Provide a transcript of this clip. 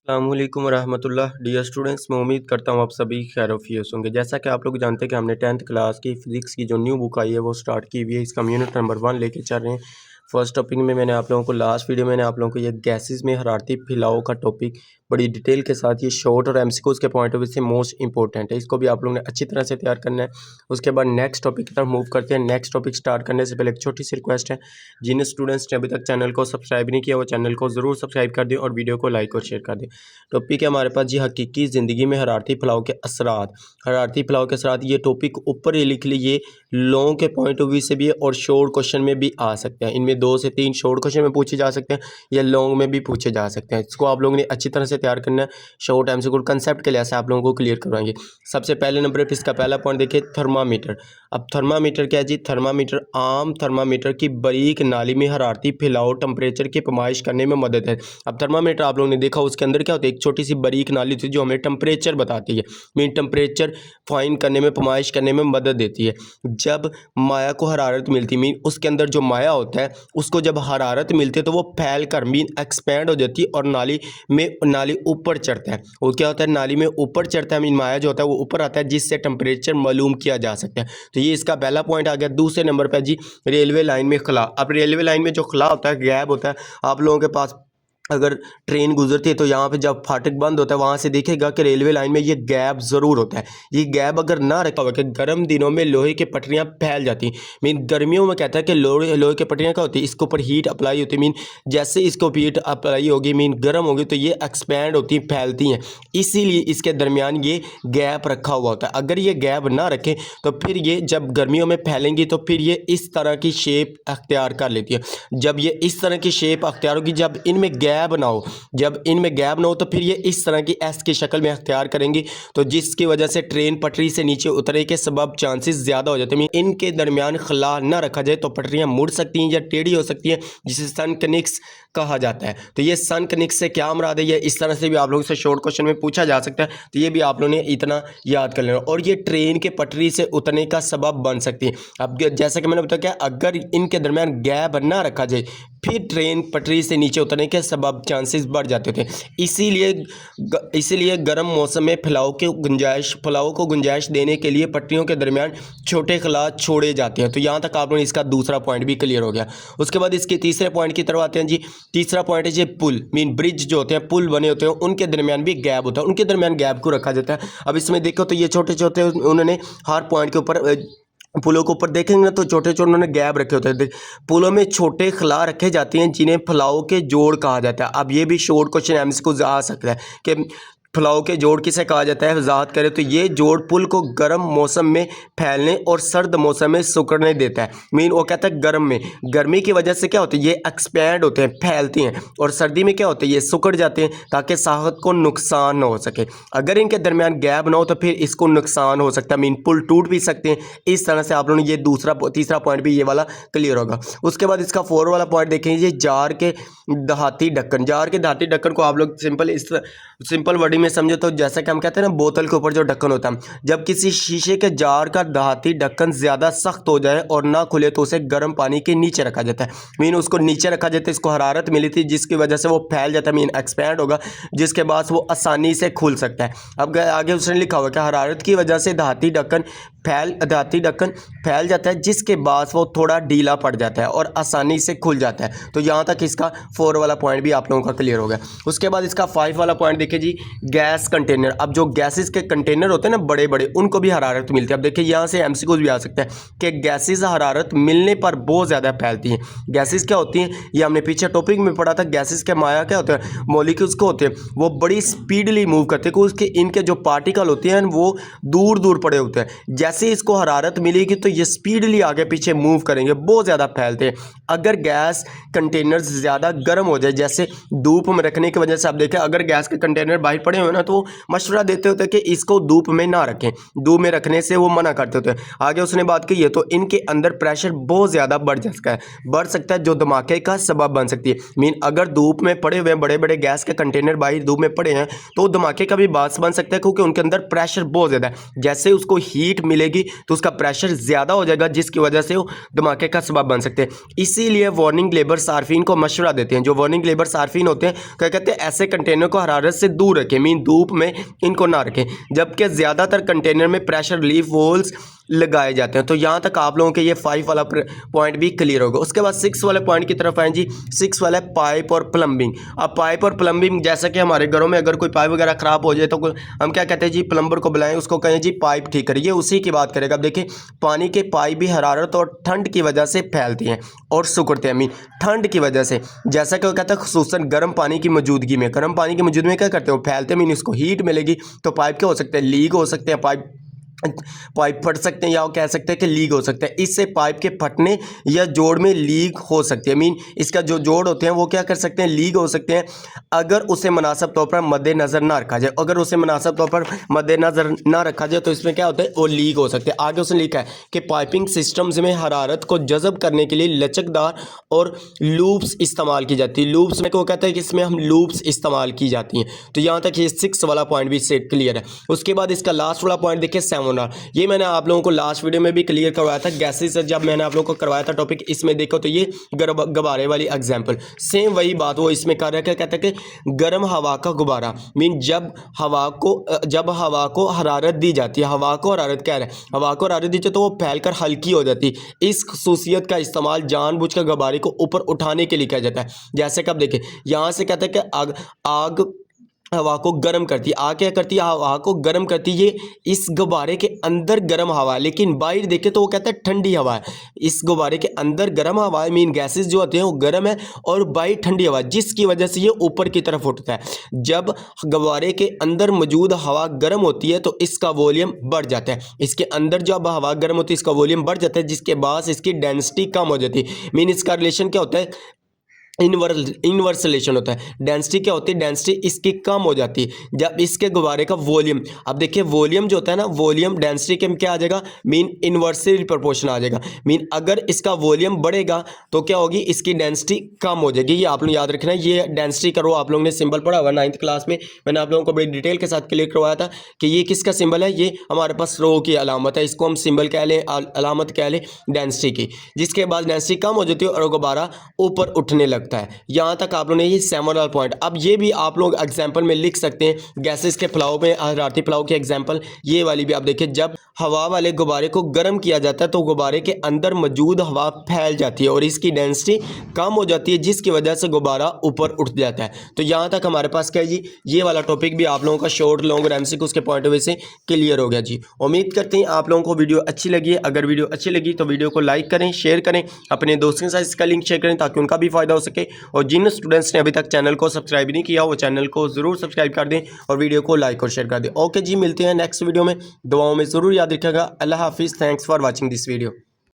अस्सलामुअलैकुम रहमतुल्लाह dear students, मैं उम्मीद करता हूँ आप सभी खैर-ओ-फ़ियस होंगे। जैसा कि आप लोग जानते हैं कि हमने 10th क्लास की फ़िज़िक्स की जो न्यू बुक आई है वो स्टार्ट की हुई है। इसका हम यूनिट नंबर 1 लेके चल रहे हैं। फर्स्ट टॉपिक में मैंने आप लोगों को लास्ट वीडियो मैंने आप लोगों को ये गैसेस में हरारती फैलाव का टॉपिक बड़ी डिटेल के साथ ये शॉर्ट और एमसीक्यूज़ के पॉइंट ऑफ व्यू से मोस्ट इंपॉर्टेंट है। इसको भी आप लोगों ने अच्छी तरह से तैयार करना है। उसके बाद नेक्स्ट टॉपिक की तरफ मूव करते हैं। नेक्स्ट टॉपिक स्टार्ट करने से पहले एक छोटी सी रिक्वेस्ट है, जिन स्टूडेंट्स ने अभी तक चैनल को सब्सक्राइब नहीं किया वो चैनल को ज़रूर सब्सक्राइब कर दें और वीडियो को लाइक और शेयर कर दें। टॉपिक है हमारे पास जी हकीकी ज़िंदगी में हरारती फैलाव के असरात। हरारती फैलाव के असरात ये टॉपिक ऊपर ही लिख लीजिए, लॉन्ग के पॉइंट ऑफ व्यू से भी है और शॉर्ट क्वेश्चन में भी आ सकते हैं। इनमें 2 से 3 शॉर्ट क्वेश्चन में पूछे जा सकते हैं या लॉन्ग में भी पूछे जा सकते हैं। इसको आप लोगों ने अच्छी तरह से तैयार करना है। शॉर्ट एमसीक्यू कंसेप्ट के लिहाज से आप लोगों को क्लियर करवाएंगे। सबसे पहले नंबर पर इसका पहला पॉइंट देखिए, थर्मामीटर। अब थर्मामीटर क्या है जी? थर्मामीटर आम थर्मामीटर की बारीक नाली में हरारती फैलाव टेम्परेचर की पैमाइश करने में मदद है। अब थर्मामीटर आप लोगों ने देखा उसके अंदर क्या होता है, एक छोटी सी बारीक नाली थी जो हमें टेम्परेचर बताती है, मीन टेम्परेचर फाइन करने में पैमाइश करने में मदद देती है। जब माया को हरारत मिलती मीन उसके अंदर जो माया होता है उसको जब हरारत मिलती है तो वो फैल कर मीन एक्सपेंड हो जाती है और नाली ऊपर चढ़ता है। वो क्या होता है, नाली में ऊपर चढ़ता है, मीन माया जो होता है वो ऊपर आता है जिससे टेम्परेचर मालूम किया जा सकता है। तो ये इसका पहला पॉइंट आ गया। दूसरे नंबर पर जी रेलवे लाइन में खला। अब रेलवे लाइन में जो खला होता है, गैप होता है, आप लोगों के पास अगर ट्रेन गुजरती है तो यहाँ पे जब फाटक बंद होता है वहाँ से देखेगा कि रेलवे लाइन में ये गैप ज़रूर होता है। ये गैप अगर ना रखा हुआ कि गर्म दिनों में लोहे की पटरियाँ फैल जाती हैं, मीन गर्मियों में कहता है कि लोहे की पटरियाँ क्या होती है, इसके ऊपर हीट अप्लाई होती है, मीन जैसे इसको हीट अप्लाई होगी मीन गर्म होगी तो ये एक्सपैंड होती हैं, फैलती हैं, इसीलिए इसके दरमियान ये गैप रखा हुआ होता है। अगर ये गैप ना रखें तो फिर ये जब गर्मियों में फैलेंगी तो फिर ये इस तरह की शेप अख्तियार कर लेती है। जब ये इस तरह की शेप अख्तियार होगी, जब इनमें गैप ना हो, जब इनमें गैप ना हो तो फिर ये इस तरह की एस की शक्ल में अख्तियार करेंगी, तो जिसकी वजह से ट्रेन पटरी से नीचे उतरने के सबब चांसेस ज़्यादा हो जाते हैं। इनके दरमियान खला ना रखा जाए तो पटरियाँ मुड़ सकती हैं या टेढ़ी हो सकती हैं, जिसे सन कनिक्स कहा जाता है। तो ये सन कनिक्स से क्या मुराद है, ये इस तरह से भी आप लोगों से शॉर्ट क्वेश्चन में पूछा जा सकता है, तो ये भी आप लोगों ने इतना याद कर लेना। और ये ट्रेन के पटरी से उतरने का सबब बन सकती है। अब जैसा कि मैंने बताया, अगर इनके दरमियान गैप ना रखा जाए फिर ट्रेन पटरी से नीचे उतरने के सबब चांसेस बढ़ जाते थे। इसीलिए गर्म मौसम में फैलाव को गुंजाइश देने के लिए पटरियों के दरमियान छोटे खला छोड़े जाते हैं। तो यहाँ तक आप लोगों ने इसका दूसरा पॉइंट भी क्लियर हो गया। उसके बाद इसके तीसरे पॉइंट की तरफ आते हैं जी। तीसरा पॉइंट है जी पुल, मीन ब्रिज जो होते हैं, पुल बने होते हैं, उनके दरमियान भी गैप होता है, उनके दरमियान गैप को रखा जाता है। अब इसमें देखो तो ये छोटे छोटे उन्होंने हर पॉइंट के ऊपर पुलों के ऊपर देखेंगे ना तो छोटे छोटे उन्होंने गैप रखे होते हैं। पुलों में छोटे खला रखे जाते हैं जिन्हें फैलाव के जोड़ कहा जाता है। अब ये भी शॉर्ट क्वेश्चन एमसीक्यू आ सकता है कि फैलाव के जोड़ किसे कहा जाता है, वजाहत करें तो ये जोड़ पुल को गर्म मौसम में फैलने और सर्द मौसम में सिकुड़ने देता है। मीन वो कहता है गर्म में, गर्मी की वजह से क्या होता है, ये एक्सपैंड होते हैं, फैलती हैं, और सर्दी में क्या होता है, ये सिकुड़ जाते हैं ताकि साहत को नुकसान ना हो सके। अगर इनके दरमियान गैप ना हो तो फिर इसको नुकसान हो सकता है, मीन पुल टूट भी सकते हैं। इस तरह से आप लोगों ने ये तीसरा पॉइंट भी ये वाला क्लियर होगा। उसके बाद इसका 4 वाला पॉइंट देखेंगे, जार के दहाती ढक्कन। जार के दहाती ढक्कन को आप लोग सिंपल वर्डिंग में समझे तो जैसा कि हम कहते हैं ना, बोतल के ऊपर जो ढक्कन होता है, जब किसी शीशे के जार का दहाती ढक्कन ज़्यादा सख्त हो जाए और ना खुले तो उसे गर्म पानी के नीचे रखा जाता है। मीन उसको नीचे रखा जाता है, इसको हरारत मिली थी जिसकी वजह से वो फैल जाता है, मीन एक्सपैंड होगा, जिसके बाद वो आसानी से खुल सकता है। अब आगे उसने लिखा हुआ कि हरारत की वजह से दहाती ढक्कन फैल जाता है, जिसके बाद वो थोड़ा ढीला पड़ जाता है और आसानी से खुल जाता है। तो यहाँ तक इसका 4 वाला पॉइंट भी आप लोगों का क्लियर हो गया। उसके बाद इसका 5 वाला पॉइंट देखिए जी, गैस कंटेनर। अब जो गैसेस के कंटेनर होते हैं ना बड़े बड़े, उनको भी हरारत मिलती है। अब देखिए यहाँ से एमसीक्यूज भी आ सकता है कि गैसेस हरारत मिलने पर बहुत ज़्यादा फैलती हैं। गैसेस क्या होती हैं, ये हमने पीछे टॉपिक में पढ़ा था। गैसेस के माया क्या होते हैं, मॉलिक्यूल्स को होते हैं, वो बड़ी स्पीडली मूव करते हैं, उसके इनके जो पार्टिकल होते हैं वो दूर दूर पड़े होते हैं। जैसे इसको हरारत मिलेगी तो ये स्पीडली आगे पीछे मूव करेंगे, बहुत ज़्यादा फैलते हैं। अगर गैस कंटेनर ज़्यादा गर्म हो जाए, जैसे धूप में रखने की वजह से आप देखें, अगर गैस के कंटेनर बाहर पड़े हुए ना तो वो मशवरा देते होते हैं कि इसको धूप में ना रखें, धूप में रखने से वो मना करते होते हैं। आगे उसने बात की है तो इनके अंदर प्रेशर बहुत ज़्यादा बढ़ सकता है जो धमाके का सबब बन सकती है। मीन अगर धूप में पड़े हुए बड़े बड़े गैस के कंटेनर बाहर धूप में पड़े हैं तो धमाके का भी बास बन सकता है, क्योंकि उनके अंदर प्रेशर बहुत ज़्यादा है। जैसे उसको हीट मिलेगी तो उसका प्रेशर ज़्यादा हो जाएगा, जिसकी वजह से वो धमाके का सबब बन सकते हैं। इसीलिए वार्निंग लेबर सार्फिन को मशवरा देते हैं, जो वार्निंग लेबर सार्फिन होते हैं क्या कहते हैं, ऐसे कंटेनर को हरारत से दूर रखें, मीन धूप में इनको ना रखें। जबकि ज़्यादातर कंटेनर में प्रेशर रिलीफ होल्स लगाए जाते हैं। तो यहाँ तक आप लोगों के ये 5 वाला पॉइंट भी क्लियर होगा। उसके बाद 6 वाले पॉइंट की तरफ आए जी। 6 वाला है पाइप और प्लम्बिंग। अब पाइप और प्लम्बिंग, जैसा कि हमारे घरों में अगर कोई पाइप वगैरह ख़राब हो जाए तो हम क्या कहते हैं जी, प्लम्बर को बुलाएं, उसको कहें जी पाइप ठीक करिए, उसी की बात करेगा। अब देखिए पानी के पाइप भी हरारत और ठंड की वजह से फैलती हैं और सिकुड़ते हैं। मीन ठंड की वजह से, जैसा कि वो कहता है खुसूसन गर्म पानी की मौजूदगी में, गर्म पानी की मौजूदगी में क्या करते हैं वो फैलते हैं। मीन इसको हीट मिलेगी तो पाइप क्या हो सकते हैं, लीक हो सकते हैं, पाइप फट सकते हैं, या वो कह सकते हैं कि लीक हो सकता है। इससे पाइप के फटने या जोड़ में लीक हो सकती है। मीन इसका जो जोड़ होते हैं वो क्या कर सकते हैं, लीक हो सकते हैं अगर उसे मुनासिब तौर पर मद्देनज़र ना रखा जाए। अगर उसे मुनासिब तौर पर मद्देनज़र ना रखा जाए तो इसमें क्या होता है, वो लीक हो सकते हैं। आगे उसने लिखा है कि पाइपिंग सिस्टम्स में हरारत को जज़ब करने के लिए लचकदार और लूप्स इस्तेमाल की जाती है। लूप्स में को कहता है कि इसमें हम लूप्स इस्तेमाल की जाती हैं। तो यहाँ तक ये 6 वाला पॉइंट भी से क्लियर है। उसके बाद इसका लास्ट वाला पॉइंट देखिए 7। ये मैंने आप लोगों को लास्ट वीडियो में भी क्लियर करवाया था, गैसेस जब मैंने आप लोगों को करवाया था टॉपिक। इसमें देखो तो ये गुब्बारे वाली एग्जांपल सेम वही बात वो इसमें कर रहा है। क्या कहता है कि गर्म हवा का गुब्बारा, मीन जब हवा को हरारत दी जाती है, हवा को हरारत क्या है, हवा को हरारत दी जाती है तो वो फैलकर हल्की हो जाती है। इस खसूसियत का इस्तेमाल जानबूझकर गुब्बारे को ऊपर उठाने के लिए किया जाता है। जैसे कि आप देखें यहाँ से कहता है कि आग हवा को गर्म करती है। आग क्या करती है, हवा को गर्म करती है। ये इस गुब्बारे के अंदर गर्म हवा है, लेकिन बाहर देखे तो वो कहता है ठंडी हवा है। इस गुब्बारे के अंदर गर्म हवा है, मीन गैसेस जो होते हैं वो गर्म है, और बाहर ठंडी हवा, जिसकी वजह से ये ऊपर की तरफ उठता है। जब गुब्बारे के अंदर मौजूद हवा गर्म होती है तो इसका वॉल्यूम बढ़ जाता है। इसके अंदर जब हवा गर्म होती है इसका वॉल्यूम बढ़ जाता है, जिसके बाद इसकी डेंसिटी कम हो जाती है। मीन इसका रिलेशन क्या होता है, इनवर्स रिलेशन होता है। डेंसिटी क्या होती है, डेंसिटी इसकी कम हो जाती है जब इसके गुब्बारे का वॉल्यूम, अब देखिए वॉल्यूम जो होता है ना, वॉल्यूम डेंसिटी के क्या आ जाएगा, मीन इनवर्सली प्रोपोर्शन आ जाएगा। मीन अगर इसका वॉल्यूम बढ़ेगा तो क्या होगी, इसकी डेंसिटी कम हो जाएगी। ये आप लोग याद रखना है। ये डेंसिटी करो आप लोगों ने सिंबल पढ़ा हुआ 9th क्लास में, मैंने आप लोगों को बड़ी डिटेल के साथ क्लियर करवाया था कि ये किसका सिंबल है, ये हमारे पास रो की अलामत है। इसको हम सिंबल कह लें, अलामत कह लें डेंसिटी की, जिसके बाद डेंसिटी कम हो जाती है और गुब्बारा ऊपर उठने लगता है। यहां तक आप लोगों ने ये 7 वाला पॉइंट। अब ये भी आप लोग एग्जांपल में लिख सकते हैं, गैसेस के फ्लाव में, हरारती फ्लाव की एग्जांपल ये वाली भी आप देखिए। जब हवा वाले गुब्बारे को गर्म किया जाता है तो गुब्बारे के अंदर मौजूद हवा फैल जाती है और इसकी डेंसिटी कम हो जाती है, जिसकी वजह से गुब्बारा ऊपर उठ जाता है। तो यहाँ तक हमारे पास क्या है जी, ये वाला टॉपिक भी आप लोगों का शॉर्ट लॉन्ग और एमसीक्यू के पॉइंट ऑफ व्यू से क्लियर हो गया जी। उम्मीद करते हैं आप लोगों को वीडियो अच्छी लगी है। अगर वीडियो अच्छी लगी तो वीडियो को लाइक करें, शेयर करें, अपने दोस्तों के साथ इसका लिंक शेयर करें ताकि उनका भी फायदा हो सके। और जिन स्टूडेंट्स ने अभी तक चैनल को सब्सक्राइब नहीं किया वो चैनल को ज़रूर सब्सक्राइब कर दें और वीडियो को लाइक और शेयर कर दें। ओके जी, मिलते हैं नेक्स्ट वीडियो में। दुआओं में ज़रूर याद रखिएगा। अल्लाह हाफिज़। Thanks for watching this video.